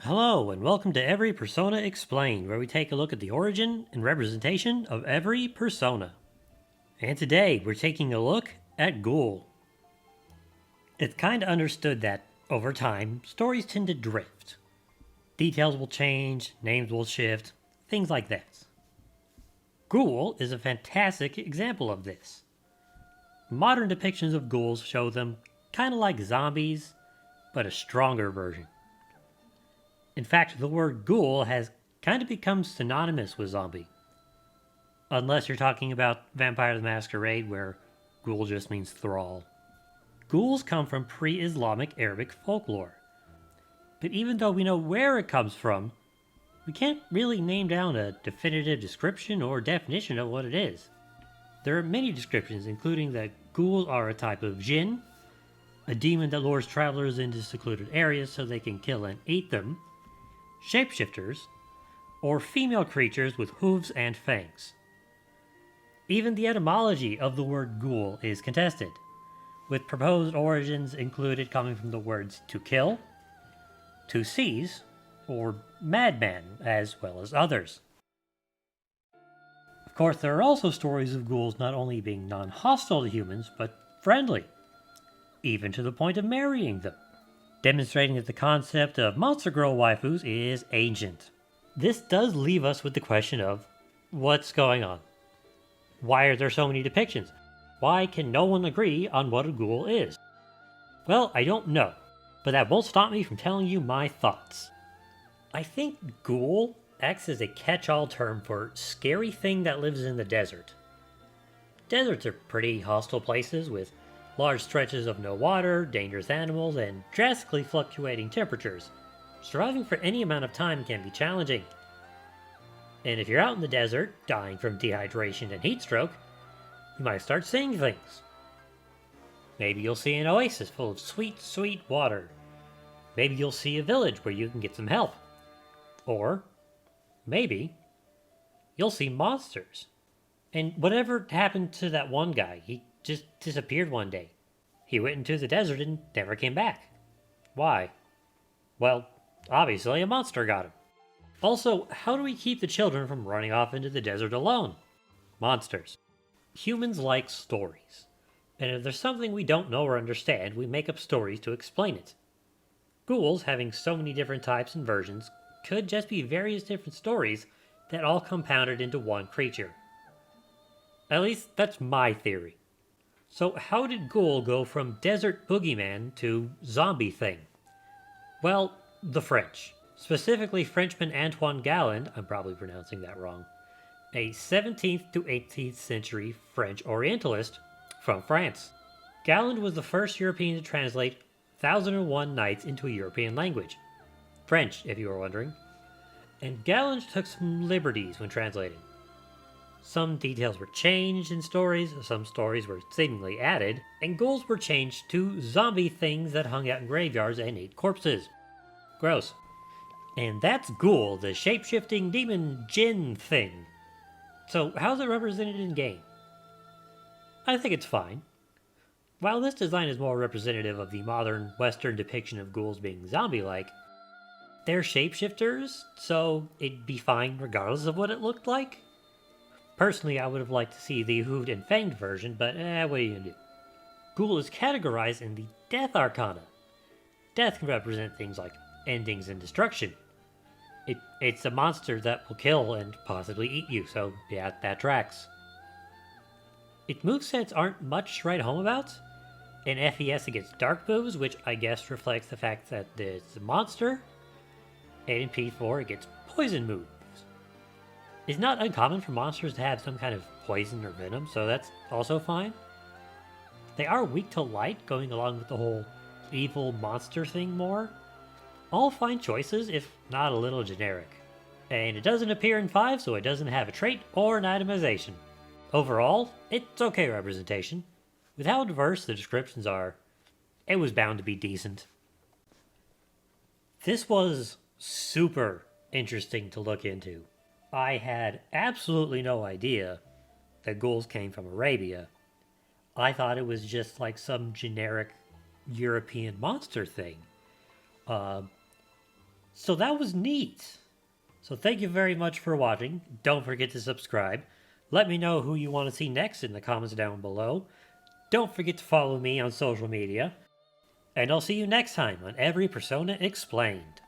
Hello, and welcome to Every Persona Explained, where we take a look at the origin and representation of every persona. And today, we're taking a look at Ghoul. It's kind of understood that, over time, stories tend to drift. Details will change, names will shift, things like that. Ghoul is a fantastic example of this. Modern depictions of ghouls show them kind of like zombies, but a stronger version. In fact, the word ghoul has kind of become synonymous with zombie. Unless you're talking about Vampire the Masquerade, where ghoul just means thrall. Ghouls come from pre-Islamic Arabic folklore. But even though we know where it comes from, we can't really name down a definitive description or definition of what it is. There are many descriptions, including that ghouls are a type of jinn, a demon that lures travelers into secluded areas so they can kill and eat them, shapeshifters, or female creatures with hooves and fangs. Even the etymology of the word ghoul is contested, with proposed origins included coming from the words to kill, to seize, or madman, as well as others. Of course, there are also stories of ghouls not only being non-hostile to humans, but friendly, even to the point of marrying them, demonstrating that the concept of monster girl waifus is ancient. This does leave us with the question of, what's going on? Why are there so many depictions? Why can no one agree on what a ghoul is? Well, I don't know, but that won't stop me from telling you my thoughts. I think ghoul acts as a catch-all term for scary thing that lives in the desert. Deserts are pretty hostile places with large stretches of no water, dangerous animals, and drastically fluctuating temperatures. Surviving for any amount of time can be challenging. And if you're out in the desert, dying from dehydration and heat stroke, you might start seeing things. Maybe you'll see an oasis full of sweet, sweet water. Maybe you'll see a village where you can get some help. Or, maybe, you'll see monsters. And whatever happened to that one guy, he just disappeared one day. He went into the desert and never came back. Why? Well, obviously a monster got him. Also, how do we keep the children from running off into the desert alone? Monsters. Humans like stories. And if there's something we don't know or understand, we make up stories to explain it. Ghouls, having so many different types and versions, could just be various different stories that all compounded into one creature. At least, that's my theory. So how did Ghoul go from desert boogeyman to zombie thing? Well, the French. Specifically Frenchman Antoine Galland, I'm probably pronouncing that wrong, a 17th to 18th century French Orientalist from France. Galland was the first European to translate 1001 Nights into a European language. French, if you were wondering. And Galland took some liberties when translating. Some details were changed in stories, some stories were seemingly added, and ghouls were changed to zombie things that hung out in graveyards and ate corpses. Gross. And that's Ghoul, the shape-shifting demon djinn thing. So how's it represented in game? I think it's fine. While this design is more representative of the modern Western depiction of ghouls being zombie-like, they're shapeshifters, so it'd be fine regardless of what it looked like. Personally, I would have liked to see the hooved and fanged version, but what are you gonna do? Ghoul is categorized in the Death Arcana. Death can represent things like endings and destruction. It's a monster that will kill and possibly eat you, so yeah, that tracks. Its movesets aren't much to write home about. In FES it gets dark moves, which I guess reflects the fact that it's a monster. And in P4 it gets poison moves. It's not uncommon for monsters to have some kind of poison or venom, so that's also fine. They are weak to light, going along with the whole evil monster thing more. All fine choices, if not a little generic. And it doesn't appear in 5, so it doesn't have a trait or an itemization. Overall, it's okay representation. With how diverse the descriptions are, it was bound to be decent. This was super interesting to look into. I had absolutely no idea that ghouls came from Arabia. I thought it was just like some generic European monster thing. So that was neat. So thank you very much for watching. Don't forget to subscribe. Let me know who you want to see next in the comments down below. Don't forget to follow me on social media. And I'll see you next time on Every Persona Explained.